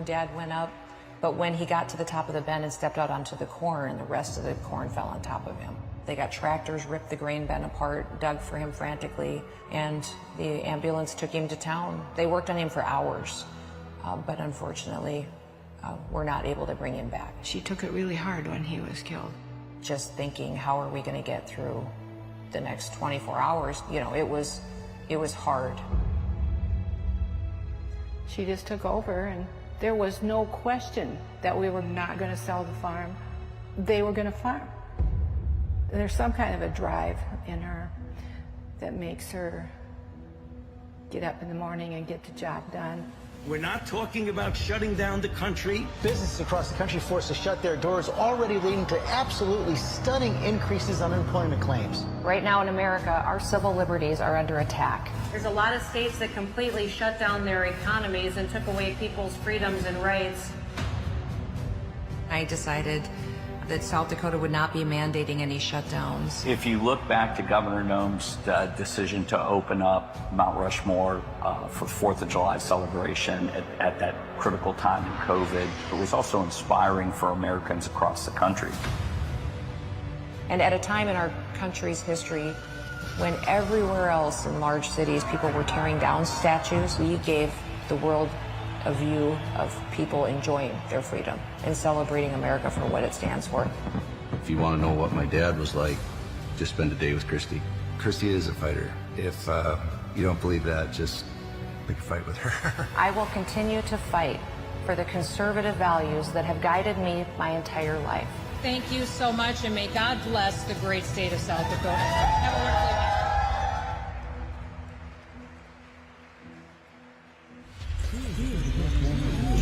Dad went up, but when he got to the top of the bend and stepped out onto the corn, the rest of the corn fell on top of him. They got tractors, ripped the grain bin apart, dug for him frantically, and the ambulance took him to town. They worked on him for hours, but unfortunately, were not able to bring him back. She took it really hard when he was killed. Just thinking, how are we going to get through the next 24 hours? You know, it was hard. She just took over, and there was no question that we were not going to sell the farm. They were going to farm. There's some kind of a drive in her that makes her get up in the morning and get the job done. We're not talking about shutting down the country. Businesses across the country forced to shut their doors, already leading to absolutely stunning increases on unemployment claims. Right now in America, our civil liberties are under attack. There's a lot of states that completely shut down their economies and took away people's freedoms and rights. I decided that South Dakota would not be mandating any shutdowns. If you look back to Governor Noem's decision to open up Mount Rushmore for 4th of July celebration at that critical time in COVID, it was also inspiring for Americans across the country. And at a time in our country's history when everywhere else in large cities people were tearing down statues, we gave the world a view of people enjoying their freedom and celebrating America for what it stands for. If you want to know what my dad was like, just spend a day with Kristi. Kristi is a fighter. If you don't believe that, just pick a fight with her. I will continue to fight for the conservative values that have guided me my entire life. Thank you so much, and may God bless the great state of South Dakota. Have a wonderful day.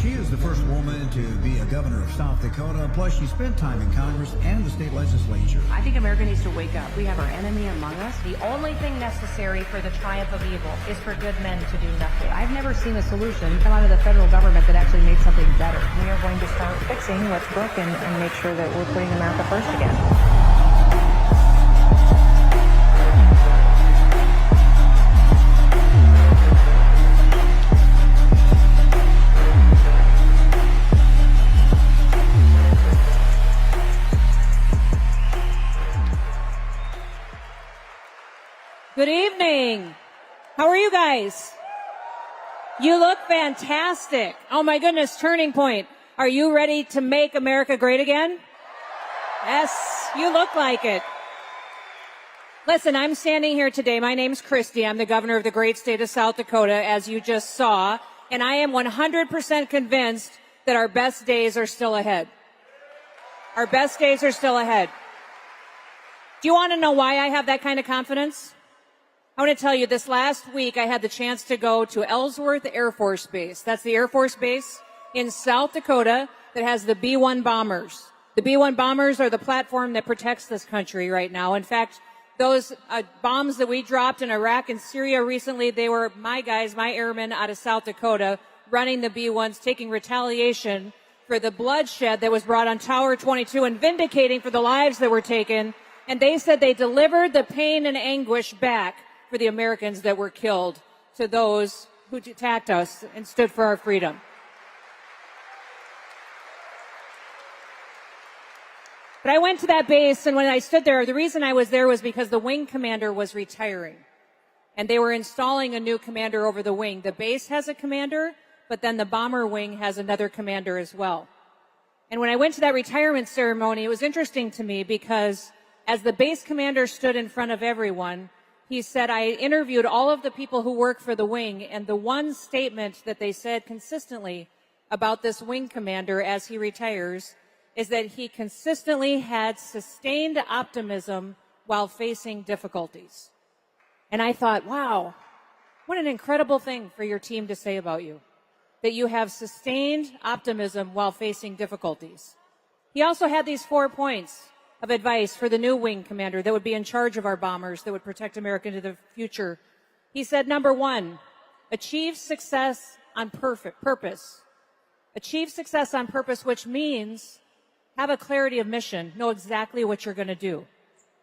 She is the first woman to be a governor of South Dakota, plus she spent time in Congress and the state legislature. I think America needs to wake up. We have our enemy among us. The only thing necessary for the triumph of evil is for good men to do nothing. I've never seen a solution come out of the federal government that actually made something better. We are going to start fixing what's broken and make sure that we're putting America first again. Good evening. How are you guys? You look fantastic. Oh my goodness, turning point. Are you ready to make America great again? Yes, you look like it. Listen, I'm standing here today. My name's Kristi. I'm the governor of the great state of South Dakota, as you just saw. And I am 100% convinced that our best days are still ahead. Our best days are still ahead. Do you want to know why I have that kind of confidence? I want to tell you, this last week I had the chance to go to Ellsworth Air Force Base. That's the Air Force Base in South Dakota that has the B-1 bombers. The B-1 bombers are the platform that protects this country right now. In fact, those bombs that we dropped in Iraq and Syria recently, they were my guys, my airmen out of South Dakota running the B-1s, taking retaliation for the bloodshed that was brought on Tower 22 and vindicating for the lives that were taken. And they said they delivered the pain and anguish back for the Americans that were killed to those who attacked us and stood for our freedom. But I went to that base, and when I stood there, the reason I was there was because the wing commander was retiring. And they were installing a new commander over the wing. The base has a commander, but then the bomber wing has another commander as well. And when I went to that retirement ceremony, it was interesting to me because as the base commander stood in front of everyone, he said, I interviewed all of the people who work for the wing, and the one statement that they said consistently about this wing commander as he retires is that he consistently had sustained optimism while facing difficulties. And I thought, wow, what an incredible thing for your team to say about you, that you have sustained optimism while facing difficulties. He also had these 4 points of advice for the new wing commander that would be in charge of our bombers that would protect America into the future. He said, number 1, achieve success on purpose. Achieve success on purpose, which means have a clarity of mission, know exactly what you're going to do.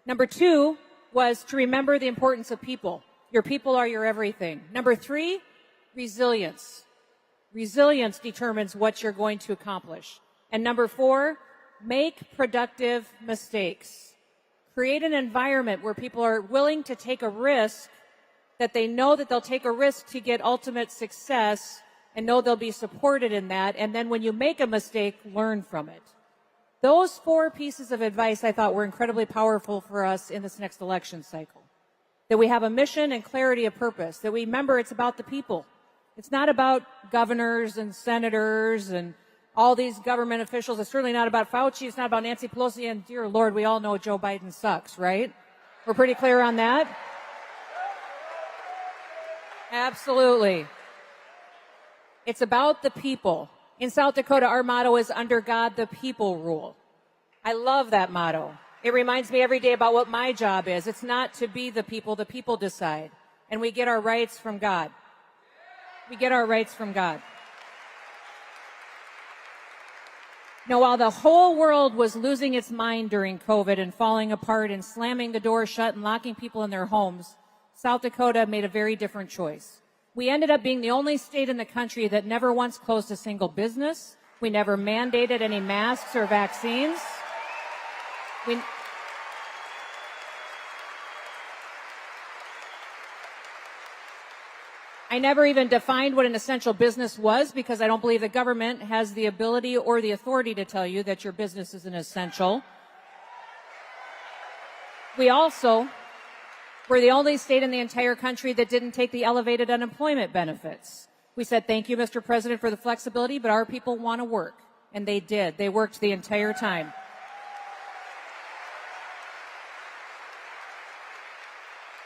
Number 2 was to remember the importance of people. Your people are your everything. Number 3, resilience. Resilience determines what you're going to accomplish. And number 4, make productive mistakes. Create an environment where people are willing to take a risk, that they know that they'll take a risk to get ultimate success and know they'll be supported in that. And then when you make a mistake, learn from it. Those 4 pieces of advice I thought were incredibly powerful for us in this next election cycle. That we have a mission and clarity of purpose. That we remember it's about the people. It's not about governors and senators and all these government officials. It's certainly not about Fauci. It's not about Nancy Pelosi. And dear Lord, we all know Joe Biden sucks, right? We're pretty clear on that? Absolutely. It's about the people. In South Dakota, our motto is under God, the people rule. I love that motto. It reminds me every day about what my job is. It's not to be the people decide. And we get our rights from God. We get our rights from God. Now, while the whole world was losing its mind during COVID and falling apart and slamming the door shut and locking people in their homes, South Dakota made a very different choice. We ended up being the only state in the country that never once closed a single business. We never mandated any masks or vaccines. I never even defined what an essential business was because I don't believe the government has the ability or the authority to tell you that your business is an essential. We also were the only state in the entire country that didn't take the elevated unemployment benefits. We said, thank you, Mr. President, for the flexibility, but our people want to work. And they did. They worked the entire time.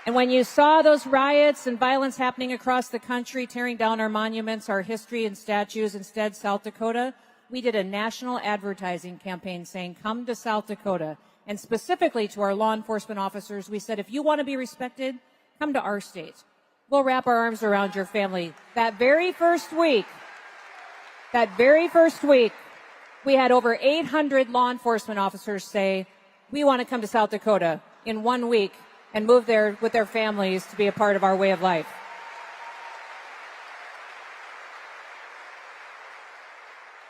And when you saw those riots and violence happening across the country, tearing down our monuments, our history and statues, instead, South Dakota, we did a national advertising campaign saying, come to South Dakota. And specifically to our law enforcement officers, we said, if you want to be respected, come to our state. We'll wrap our arms around your family. That very first week, we had over 800 law enforcement officers say, we want to come to South Dakota in 1 week and move there with their families to be a part of our way of life.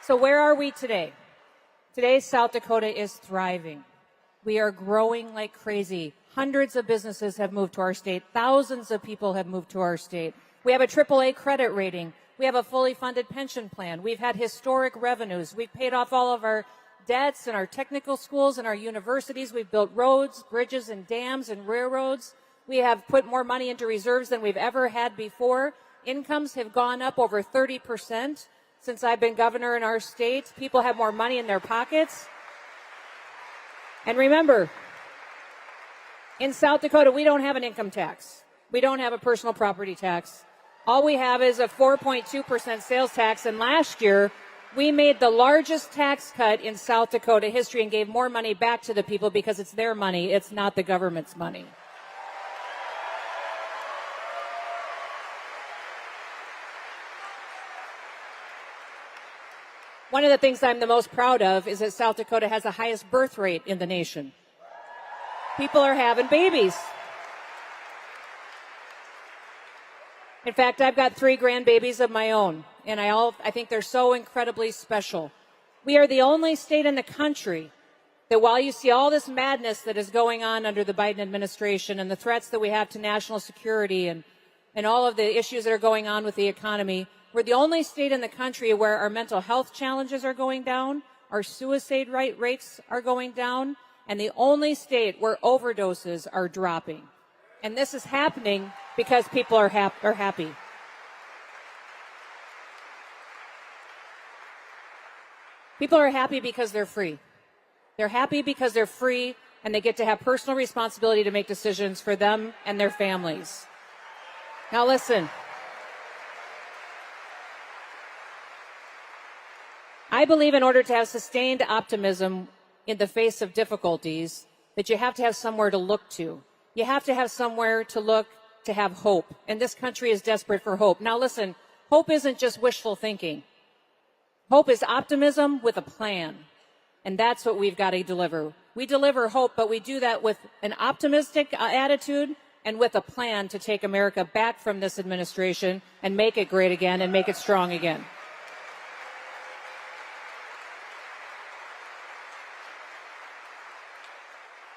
So where are we today? Today, South Dakota is thriving. We are growing like crazy. Hundreds of businesses have moved to our state. Thousands of people have moved to our state. We have a AAA credit rating. We have a fully funded pension plan. We've had historic revenues. We've paid off all of our debts in our technical schools and our universities. We've built roads, bridges, and dams and railroads. We have put more money into reserves than we've ever had before. Incomes have gone up over 30% since I've been governor in our state. People have more money in their pockets. And remember, in South Dakota, we don't have an income tax. We don't have a personal property tax. All we have is a 4.2% sales tax. And last year, we made the largest tax cut in South Dakota history and gave more money back to the people because it's their money. It's not the government's money. One of the things I'm the most proud of is that South Dakota has the highest birth rate in the nation. People are having babies. In fact, I've got 3 grandbabies of my own, and I think they're so incredibly special. We are the only state in the country that while you see all this madness that is going on under the Biden administration and the threats that we have to national security and all of the issues that are going on with the economy, we're the only state in the country where our mental health challenges are going down, our suicide rates are going down, and the only state where overdoses are dropping. And this is happening because people are happy. People are happy because they're free. They're happy because they're free and they get to have personal responsibility to make decisions for them and their families. Now listen. I believe in order to have sustained optimism in the face of difficulties, that you have to have somewhere to look to. You have to have somewhere to look to have hope. And this country is desperate for hope. Now listen, hope isn't just wishful thinking. Hope is optimism with a plan. And that's what we've got to deliver. We deliver hope, but we do that with an optimistic attitude and with a plan to take America back from this administration and make it great again and make it strong again.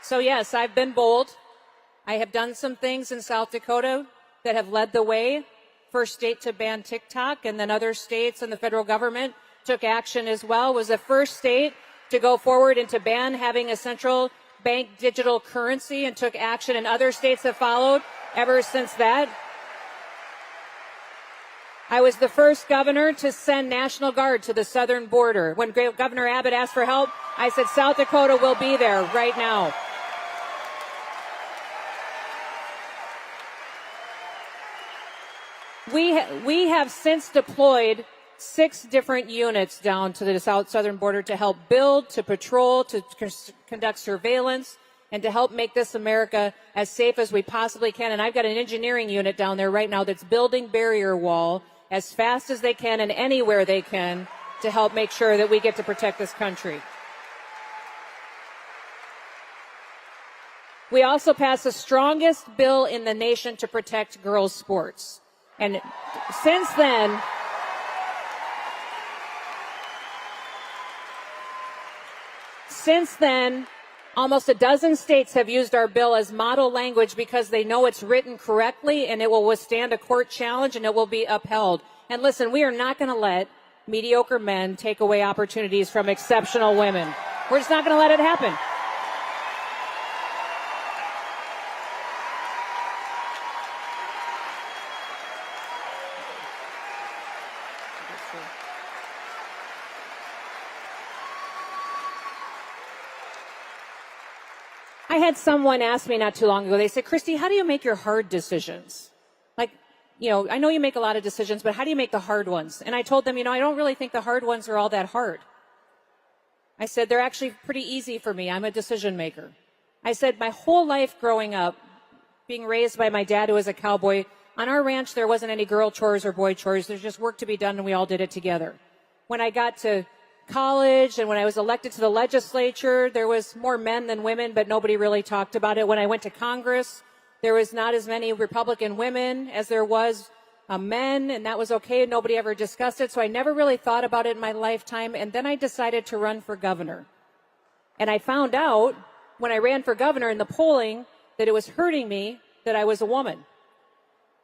So yes, I've been bold. I have done some things in South Dakota that have led the way. First state to ban TikTok, and then other states and the federal government took action as well. Was the first state to go forward and to ban having a central bank digital currency, and took action, and other states have followed ever since that. I was the first governor to send National Guard to the southern border. When Governor Abbott asked for help, I said, South Dakota will be there right now. We have since deployed 6 different units down to the southern border to help build, to patrol, to conduct surveillance, and to help make this America as safe as we possibly can. And I've got an engineering unit down there right now that's building barrier wall as fast as they can and anywhere they can to help make sure that we get to protect this country. We also passed the strongest bill in the nation to protect girls' sports. And since then, almost a dozen states have used our bill as model language because they know it's written correctly and it will withstand a court challenge and it will be upheld. And listen, we are not going to let mediocre men take away opportunities from exceptional women. We're just not going to let it happen. I had someone ask me not too long ago, they said, Kristi, how do you make your hard decisions? Like, I know you make a lot of decisions, but how do you make the hard ones? And I told them, I don't really think the hard ones are all that hard. I said, they're actually pretty easy for me. I'm a decision maker. I said, my whole life growing up, being raised by my dad who was a cowboy, on our ranch there wasn't any girl chores or boy chores. There's just work to be done and we all did it together. When I got to college and when I was elected to the legislature, there was more men than women, but nobody really talked about it. When I went to Congress, there was not as many Republican women as there was men, and that was okay. Nobody ever discussed it, so I never really thought about it in my lifetime. And then I decided to run for governor. And I found out when I ran for governor in the polling that it was hurting me that I was a woman.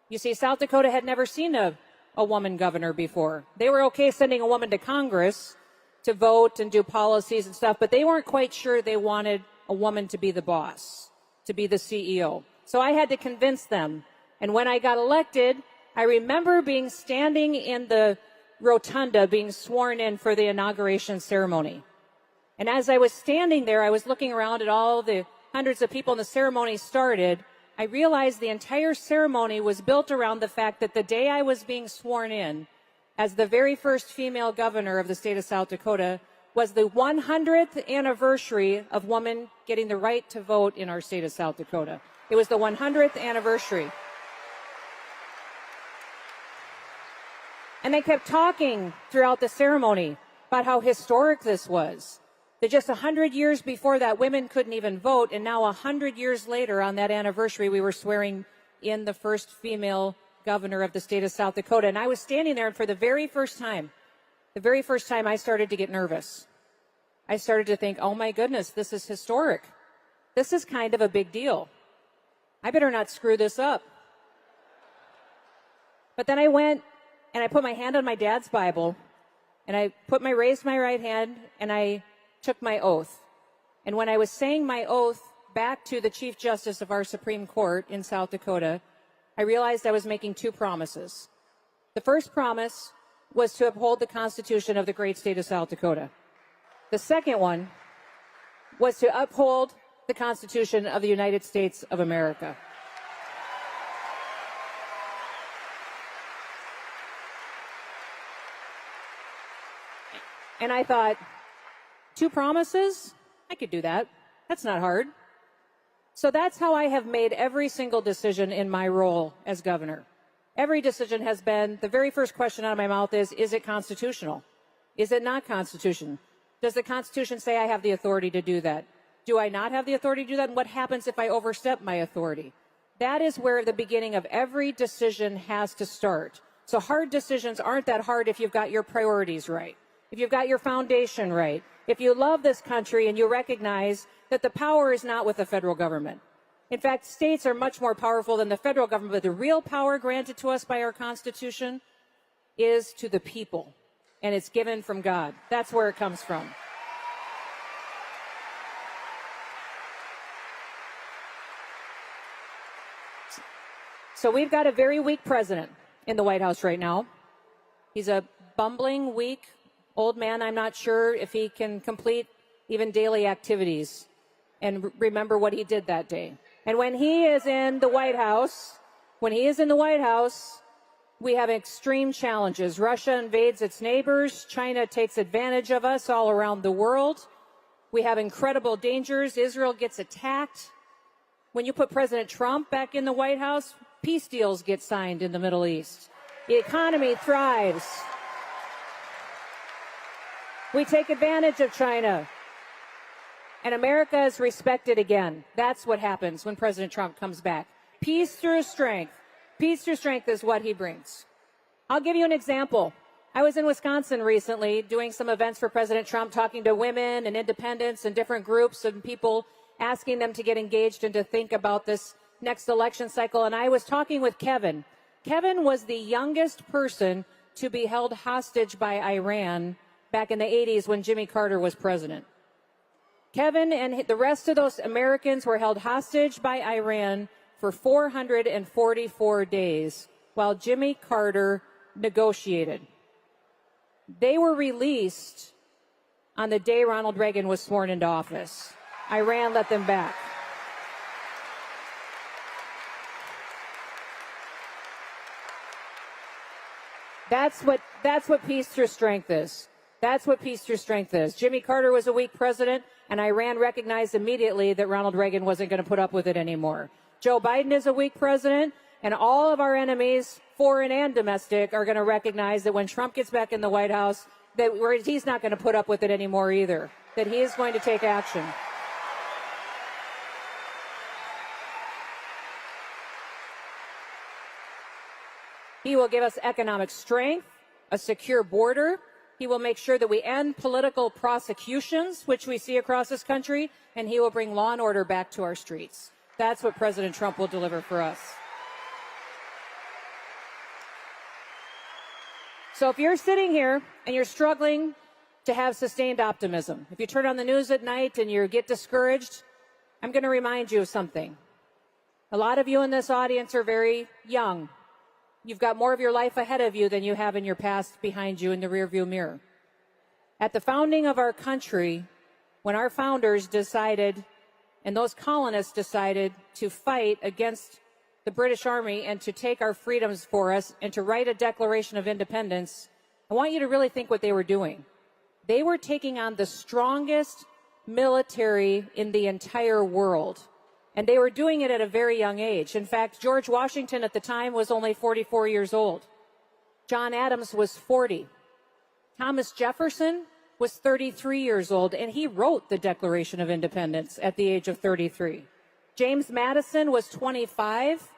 You see, South Dakota had never seen a woman governor before. They were okay sending a woman to Congress to vote and do policies and stuff, but they weren't quite sure they wanted a woman to be the boss, to be the CEO. So I had to convince them. And when I got elected, I remember standing in the rotunda being sworn in for the inauguration ceremony. And as I was standing there, I was looking around at all the hundreds of people and the ceremony started. I realized the entire ceremony was built around the fact that the day I was being sworn in as the very first female governor of the state of South Dakota was the 100th anniversary of women getting the right to vote in our state of South Dakota. It was the 100th anniversary. And they kept talking throughout the ceremony about how historic this was. That just 100 years before that, women couldn't even vote, and now 100 years later on that anniversary, we were swearing in the first female governor of the state of South Dakota. And I was standing there, and for the very first time, I started to get nervous. I started to think, oh my goodness, this is historic. This is kind of a big deal. I better not screw this up. But then I went and I put my hand on my dad's Bible, and I raised my right hand, and I took my oath. And when I was saying my oath back to the Chief Justice of our Supreme Court in South Dakota, I realized I was making 2 promises. The first promise was to uphold the Constitution of the great state of South Dakota. The second one was to uphold the Constitution of the United States of America. And I thought, 2 promises? I could do that. That's not hard. So that's how I have made every single decision in my role as governor. Every decision has been, the very first question out of my mouth is it constitutional? Is it not constitutional? Does the Constitution say I have the authority to do that? Do I not have the authority to do that? And what happens if I overstep my authority? That is where the beginning of every decision has to start. So hard decisions aren't that hard if you've got your priorities right, if you've got your foundation right, if you love this country and you recognize that the power is not with the federal government. In fact, states are much more powerful than the federal government, but the real power granted to us by our Constitution is to the people, and it's given from God. That's where it comes from. So we've got a very weak president in the White House right now. He's a bumbling, weak old man. I'm not sure if he can complete even daily activities and remember what he did that day. And when he is in the White House, we have extreme challenges. Russia invades its neighbors. China takes advantage of us all around the world. We have incredible dangers. Israel gets attacked. When you put President Trump back in the White House, peace deals get signed in the Middle East. The economy thrives. We take advantage of China. And America is respected again. That's what happens when President Trump comes back. Peace through strength. Peace through strength is what he brings. I'll give you an example. I was in Wisconsin recently doing some events for President Trump, talking to women and independents and different groups and people, asking them to get engaged and to think about this next election cycle. And I was talking with Kevin. Kevin was the youngest person to be held hostage by Iran back in the 80s when Jimmy Carter was president. Kevin and the rest of those Americans were held hostage by Iran for 444 days while Jimmy Carter negotiated. They were released on the day Ronald Reagan was sworn into office. Iran let them back. That's what peace through strength is. That's what peace through strength is. Jimmy Carter was a weak president, and Iran recognized immediately that Ronald Reagan wasn't going to put up with it anymore. Joe Biden is a weak president, and all of our enemies, foreign and domestic, are going to recognize that when Trump gets back in the White House, that he's not going to put up with it anymore either, that he is going to take action. He will give us economic strength, a secure border. He will make sure that we end political prosecutions, which we see across this country, and he will bring law and order back to our streets. That's what President Trump will deliver for us. So if you're sitting here and you're struggling to have sustained optimism, if you turn on the news at night and you get discouraged, I'm going to remind you of something. A lot of you in this audience are very young. You've got more of your life ahead of you than you have in your past behind you in the rearview mirror. At the founding of our country, when our founders decided, and those colonists decided to fight against the British Army and to take our freedoms for us and to write a Declaration of Independence, I want you to really think what they were doing. They were taking on the strongest military in the entire world. And they were doing it at a very young age. In fact, George Washington at the time was only 44 years old. John Adams was 40. Thomas Jefferson was 33 years old, and he wrote the Declaration of Independence at the age of 33. James Madison was 25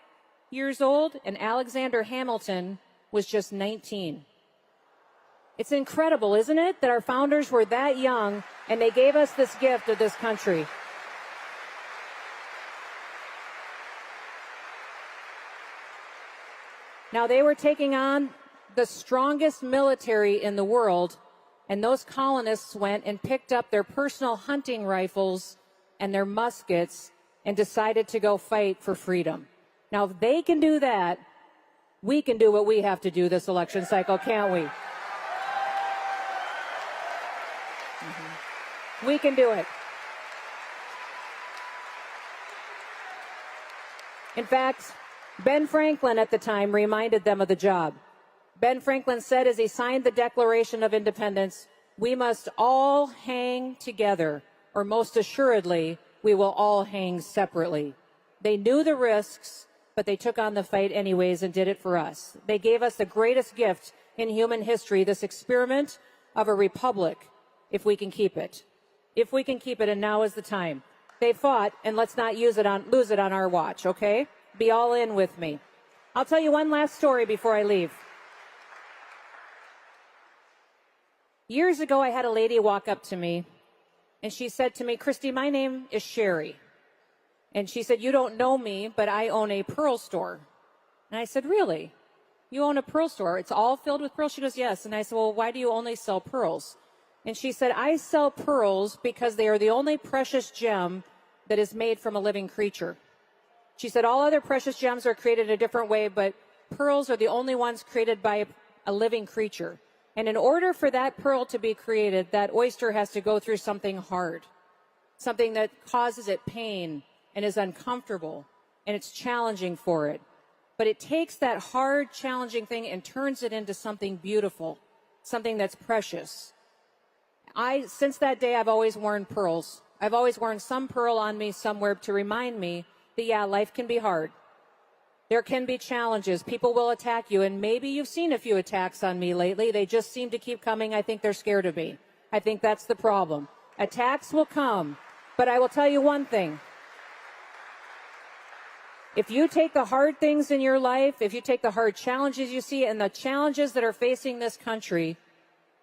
years old, and Alexander Hamilton was just 19. It's incredible, isn't it, that our founders were that young, and they gave us this gift of this country. Now, they were taking on the strongest military in the world, and those colonists went and picked up their personal hunting rifles and their muskets and decided to go fight for freedom. Now, if they can do that, we can do what we have to do this election cycle, can't we? We can do it. In fact, Ben Franklin at the time reminded them of the job. Ben Franklin said as he signed the Declaration of Independence, "We must all hang together, or most assuredly, we will all hang separately." They knew the risks, but they took on the fight anyways and did it for us. They gave us the greatest gift in human history, this experiment of a republic, if we can keep it. If we can keep it, and now is the time. They fought, and let's not lose it on our watch, okay? Be all in with me. I'll tell you one last story before I leave. Years ago, I had a lady walk up to me, And she said to me, Kristi, my name is Sherry. And she said, you don't know me, but I own a pearl store. And I said, really? You own a pearl store? It's all filled with pearls? She goes, yes. And I said, well, why do you only sell pearls? And she said, I sell pearls because they are the only precious gem that is made from a living creature. She said, all other precious gems are created a different way, but pearls are the only ones created by a living creature. And in order for that pearl to be created, that oyster has to go through something hard, something that causes it pain and is uncomfortable, and it's challenging for it. But it takes that hard, challenging thing and turns it into something beautiful, something that's precious. Since that day, I've always worn pearls. I've always worn some pearl on me somewhere to remind me that, yeah, life can be hard. There can be challenges. People will attack you, and maybe you've seen a few attacks on me lately. They just seem to keep coming. I think they're scared of me. I think that's the problem. Attacks will come, but I will tell you one thing. If you take the hard things in your life, if you take the hard challenges you see and the challenges that are facing this country,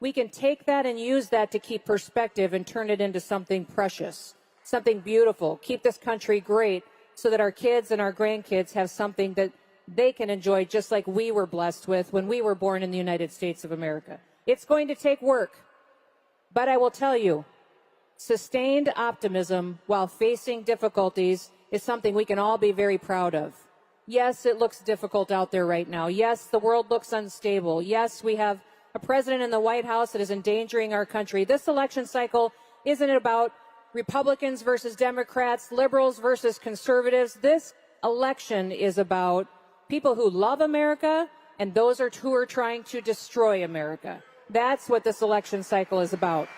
we can take that and use that to keep perspective and turn it into something precious, something beautiful, keep this country great so that our kids and our grandkids have something that they can enjoy just like we were blessed with when we were born in the United States of America. It's going to take work, but I will tell you, sustained optimism while facing difficulties is something we can all be very proud of. Yes, it looks difficult out there right now. Yes, the world looks unstable. Yes, we have a president in the White House that is endangering our country. This election cycle isn't about Republicans versus Democrats, liberals versus conservatives. This election is about people who love America and those who are trying to destroy America. That's what this election cycle is about.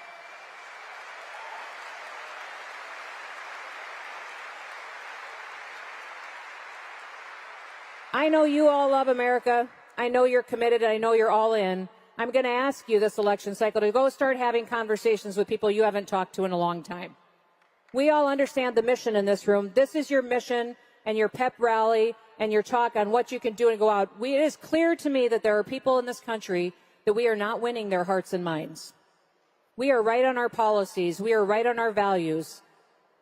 I know you all love America. I know you're committed. I know you're all in. I'm going to ask you this election cycle to go start having conversations with people you haven't talked to in a long time. We all understand the mission in this room. This is your mission and your pep rally and your talk on what you can do and go out. It is clear to me that there are people in this country that we are not winning their hearts and minds. We are right on our policies. We are right on our values.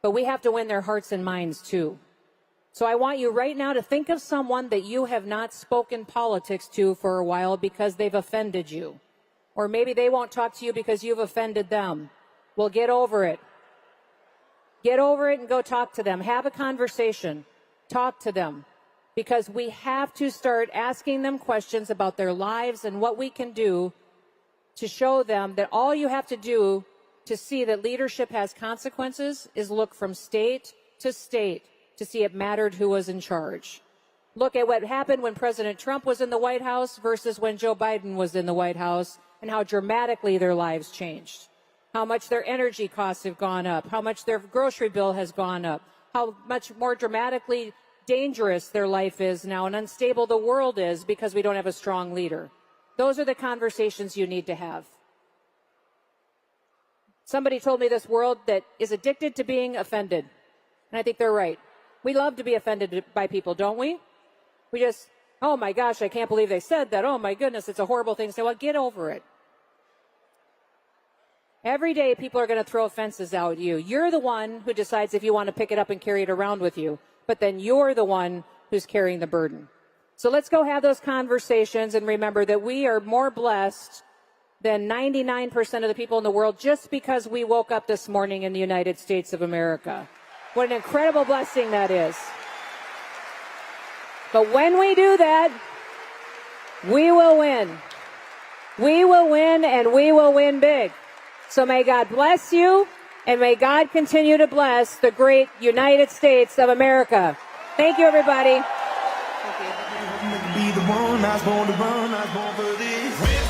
But we have to win their hearts and minds too. So I want you right now to think of someone that you have not spoken politics to for a while because they've offended you. Or maybe they won't talk to you because you've offended them. Well, get over it. Get over it and go talk to them. Have a conversation. Talk to them. Because we have to start asking them questions about their lives and what we can do to show them that all you have to do to see that leadership has consequences is look from state to state to see it mattered who was in charge. Look at what happened when President Trump was in the White House versus when Joe Biden was in the White House and how dramatically their lives changed. How much their energy costs have gone up, how much their grocery bill has gone up, how much more dramatically dangerous their life is now and unstable the world is because we don't have a strong leader. Those are the conversations you need to have. Somebody told me this world that is addicted to being offended, and I think they're right. We love to be offended by people, don't we? We just, oh my gosh, I can't believe they said that. Oh my goodness, it's a horrible thing to say. Well, get over it. Every day people are going to throw offenses out at you. You're the one who decides if you want to pick it up and carry it around with you. But then you're the one who's carrying the burden. So let's go have those conversations and remember that we are more blessed than 99% of the people in the world just because we woke up this morning in the United States of America. What an incredible blessing that is. But when we do that, we will win. We will win, and we will win big. So may God bless you, and may God continue to bless the great United States of America. Thank you, everybody. Be the one I was born to run, I was born for this.